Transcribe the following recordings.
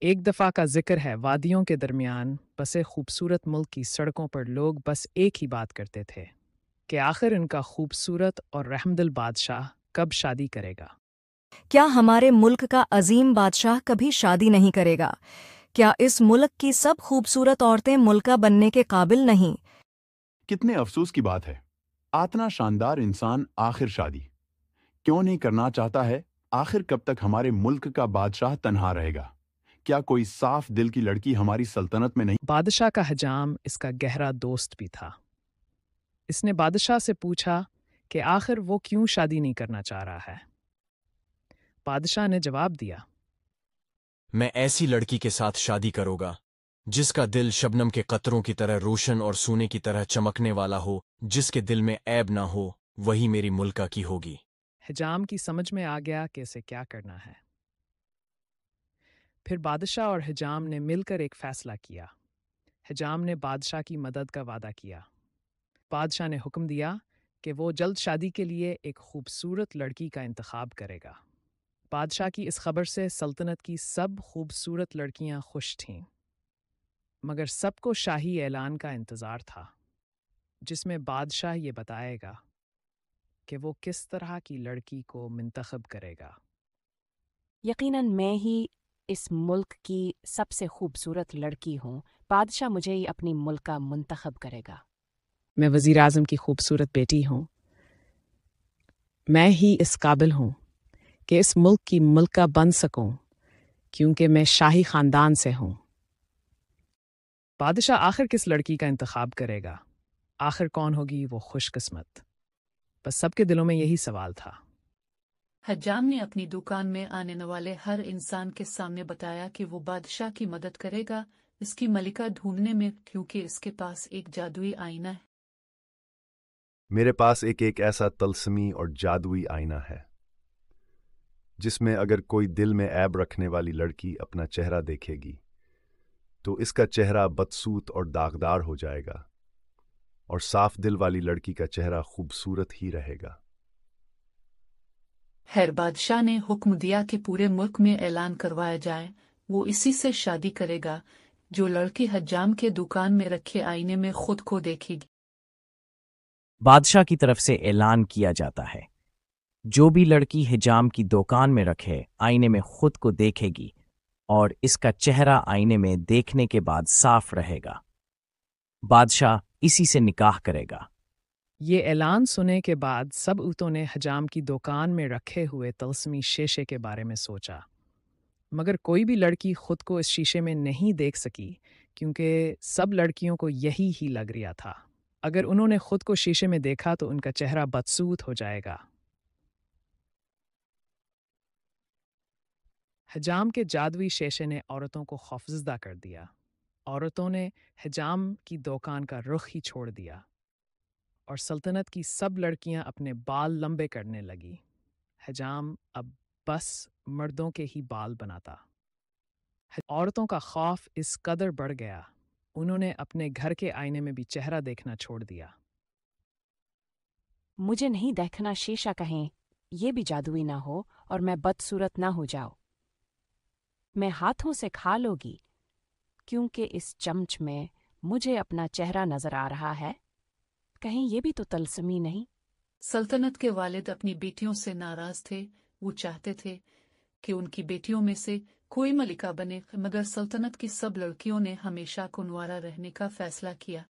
एक दफ़ा का जिक्र है वादियों के दरमियान बसे खूबसूरत मुल्क की सड़कों पर लोग बस एक ही बात करते थे कि आखिर इनका खूबसूरत और रहमदिल बादशाह कब शादी करेगा। क्या हमारे मुल्क का अजीम बादशाह कभी शादी नहीं करेगा? क्या इस मुल्क की सब खूबसूरत औरतें मुल्का बनने के काबिल नहीं? कितने अफसोस की बात है। इतना शानदार इंसान आखिर शादी क्यों नहीं करना चाहता है? आखिर कब तक हमारे मुल्क का बादशाह तन्हा रहेगा? क्या कोई साफ दिल की लड़की हमारी सल्तनत में नहीं? बादशाह का हजाम इसका गहरा दोस्त भी था। इसने बादशाह से पूछा कि आखिर वो क्यों शादी नहीं करना चाह रहा है। बादशाह ने जवाब दिया, मैं ऐसी लड़की के साथ शादी करूंगा जिसका दिल शबनम के कतरों की तरह रोशन और सोने की तरह चमकने वाला हो, जिसके दिल में ऐब ना हो, वही मेरी मुल्का की होगी। हिजाम की समझ में आ गया कि इसे क्या करना है। फिर बादशाह और हिजाम ने मिलकर एक फैसला किया। हिजाम ने बादशाह की मदद का वादा किया। बादशाह ने हुक्म दिया कि वो जल्द शादी के लिए एक खूबसूरत लड़की का इंतखाब करेगा। बादशाह की इस खबर से सल्तनत की सब खूबसूरत लड़कियां खुश थीं, मगर सबको शाही ऐलान का इंतज़ार था, जिसमें बादशाह ये बताएगा कि वो किस तरह की लड़की को मुंतखब करेगा। यकीनन मैं ही इस मुल्क की सबसे खूबसूरत लड़की हूँ। बादशाह मुझे ही अपनी मुल्क का मुंतखब करेगा। मैं वज़ीर आज़म की खूबसूरत बेटी हूँ। मैं ही इस काबिल हूँ कि इस मुल्क की मुल्का बन सकूं, क्योंकि मैं शाही ख़ानदान से हूँ। बादशाह आखिर किस लड़की का इंतखाब करेगा? आखिर कौन होगी वो खुशकिस्मत? बस सबके दिलों में यही सवाल था। हज्जाम ने अपनी दुकान में आने वाले हर इंसान के सामने बताया कि वो बादशाह की मदद करेगा इसकी मलिका ढूंढने में, क्योंकि इसके पास एक जादुई आईना है। मेरे पास एक ऐसा तलस्मी और जादुई आईना है जिसमें अगर कोई दिल में ऐब रखने वाली लड़की अपना चेहरा देखेगी तो इसका चेहरा बदसूरत और दागदार हो जाएगा, और साफ दिल वाली लड़की का चेहरा खूबसूरत ही रहेगा। खैर बादशाह ने हुक्म दिया कि पूरे मुल्क में ऐलान करवाया जाए, वो इसी से शादी करेगा जो लड़की हज्जाम के दुकान में रखे आईने में खुद को देखेगी। बादशाह की तरफ से ऐलान किया जाता है, जो भी लड़की हिजाम की दुकान में रखे आईने में खुद को देखेगी और इसका चेहरा आईने में देखने के बाद साफ रहेगा, बादशाह इसी से निकाह करेगा। ये ऐलान सुनने के बाद सब ऊँटों ने हजाम की दुकान में रखे हुए तलस्मी शीशे के बारे में सोचा, मगर कोई भी लड़की खुद को इस शीशे में नहीं देख सकी, क्योंकि सब लड़कियों को यही ही लग रहा था। अगर उन्होंने खुद को शीशे में देखा तो उनका चेहरा बदसूरत हो जाएगा। हजाम के जादुई शीशे ने औरतों को खौफजदा कर दिया। औरतों ने हजाम की दुकान का रुख ही छोड़ दिया और सल्तनत की सब लड़कियां अपने बाल लंबे करने लगी। हजाम अब बस मर्दों के ही बाल बनाता। औरतों का खौफ इस कदर बढ़ गया, उन्होंने अपने घर के आईने में भी चेहरा देखना छोड़ दिया। मुझे नहीं देखना शीशा कहीं ये भी जादुई ना हो और मैं बदसूरत ना हो जाऊं। मैं हाथों से खा लोगी, क्योंकि इस चमच में मुझे अपना चेहरा नजर आ रहा है। कहीं ये भी तो तलस्मी नहीं? सल्तनत के वालिद अपनी बेटियों से नाराज थे। वो चाहते थे कि उनकी बेटियों में से कोई मलिका बने, मगर सल्तनत की सब लड़कियों ने हमेशा कुंवारा रहने का फैसला किया,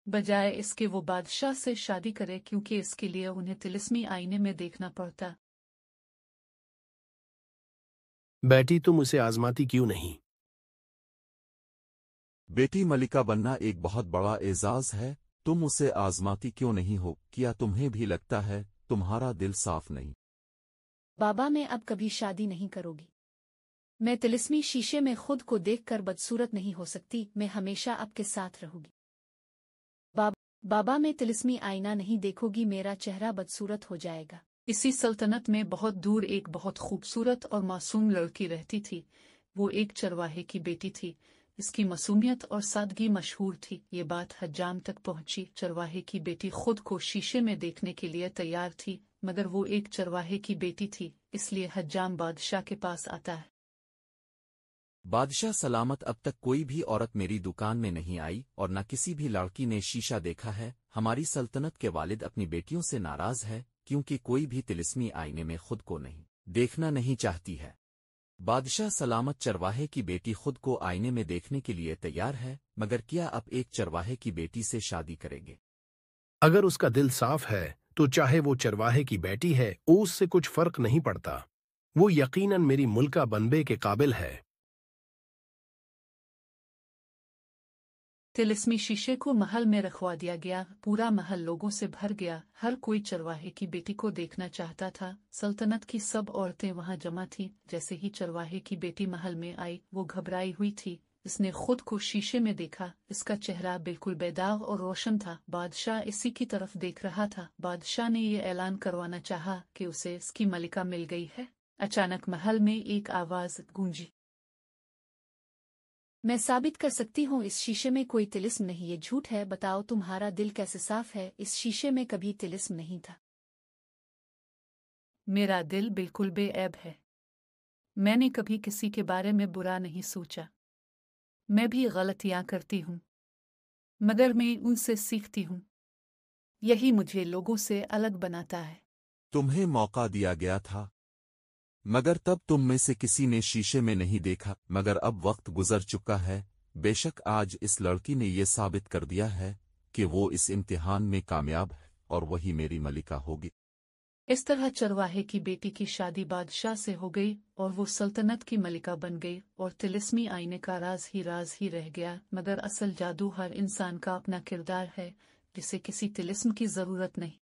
बजाय इसके वो बादशाह से शादी करे, क्योंकि इसके लिए उन्हें तिलिस्मी आईने में देखना पड़ता। बेटी तुम उसे आजमाती क्यों नहीं? बेटी मलिका बनना एक बहुत बड़ा एजाज है, तुम उसे आजमाती क्यों नहीं हो? क्या तुम्हें भी लगता है तुम्हारा दिल साफ नहीं? बाबा मैं अब कभी शादी नहीं करोगी। मैं तिलिस्मी शीशे में खुद को देखकर बदसूरत नहीं हो सकती, मैं हमेशा आपके साथ रहूंगी। बाबा मैं तिलिस्मी आईना नहीं देखोगी, मेरा चेहरा बदसूरत हो जाएगा। इसी सल्तनत में बहुत दूर एक बहुत खूबसूरत और मासूम लड़की रहती थी। वो एक चरवाहे की बेटी थी। इसकी मासूमियत और सादगी मशहूर थी। ये बात हज्जाम तक पहुंची। चरवाहे की बेटी खुद को शीशे में देखने के लिए तैयार थी, मगर वो एक चरवाहे की बेटी थी, इसलिए हज्जाम बादशाह के पास आता है। बादशाह सलामत, अब तक कोई भी औरत मेरी दुकान में नहीं आई और न किसी भी लड़की ने शीशा देखा है। हमारी सल्तनत के वालिद अपनी बेटियों से नाराज है क्योंकि कोई भी तिलिस्मी आईने में खुद को नहीं देखना नहीं चाहती है। बादशाह सलामत, चरवाहे की बेटी खुद को आईने में देखने के लिए तैयार है, मगर क्या आप एक चरवाहे की बेटी से शादी करेंगे? अगर उसका दिल साफ है तो चाहे वो चरवाहे की बेटी है, उससे कुछ फर्क नहीं पड़ता। वो यकीनन मेरी मुल्का बनने के काबिल है। तिलिस्मी शीशे को महल में रखवा दिया गया। पूरा महल लोगों से भर गया। हर कोई चरवाहे की बेटी को देखना चाहता था। सल्तनत की सब औरतें वहां जमा थीं। जैसे ही चरवाहे की बेटी महल में आई, वो घबराई हुई थी। इसने खुद को शीशे में देखा। इसका चेहरा बिल्कुल बेदाग और रोशन था। बादशाह इसी की तरफ देख रहा था। बादशाह ने ये ऐलान करवाना चाहा कि उसे इसकी मलिका मिल गई है। अचानक महल में एक आवाज गूंजी। मैं साबित कर सकती हूँ इस शीशे में कोई तिलिस्म नहीं। ये झूठ है। बताओ तुम्हारा दिल कैसे साफ है? इस शीशे में कभी तिलिस्म नहीं था। मेरा दिल बिल्कुल बेऐब है। मैंने कभी किसी के बारे में बुरा नहीं सोचा। मैं भी गलतियां करती हूँ, मगर मैं उनसे सीखती हूँ। यही मुझे लोगों से अलग बनाता है। तुम्हें मौका दिया गया था, मगर तब तुम में से किसी ने शीशे में नहीं देखा। मगर अब वक्त गुजर चुका है। बेशक आज इस लड़की ने ये साबित कर दिया है कि वो इस इम्तिहान में कामयाब है और वही मेरी मलिका होगी। इस तरह चरवाहे की बेटी की शादी बादशाह से हो गई और वो सल्तनत की मलिका बन गई और तिलिस्मी आईने का राज ही रह गया। मगर असल जादू हर इंसान का अपना किरदार है, जिसे किसी तिलिस्म की जरूरत नहीं।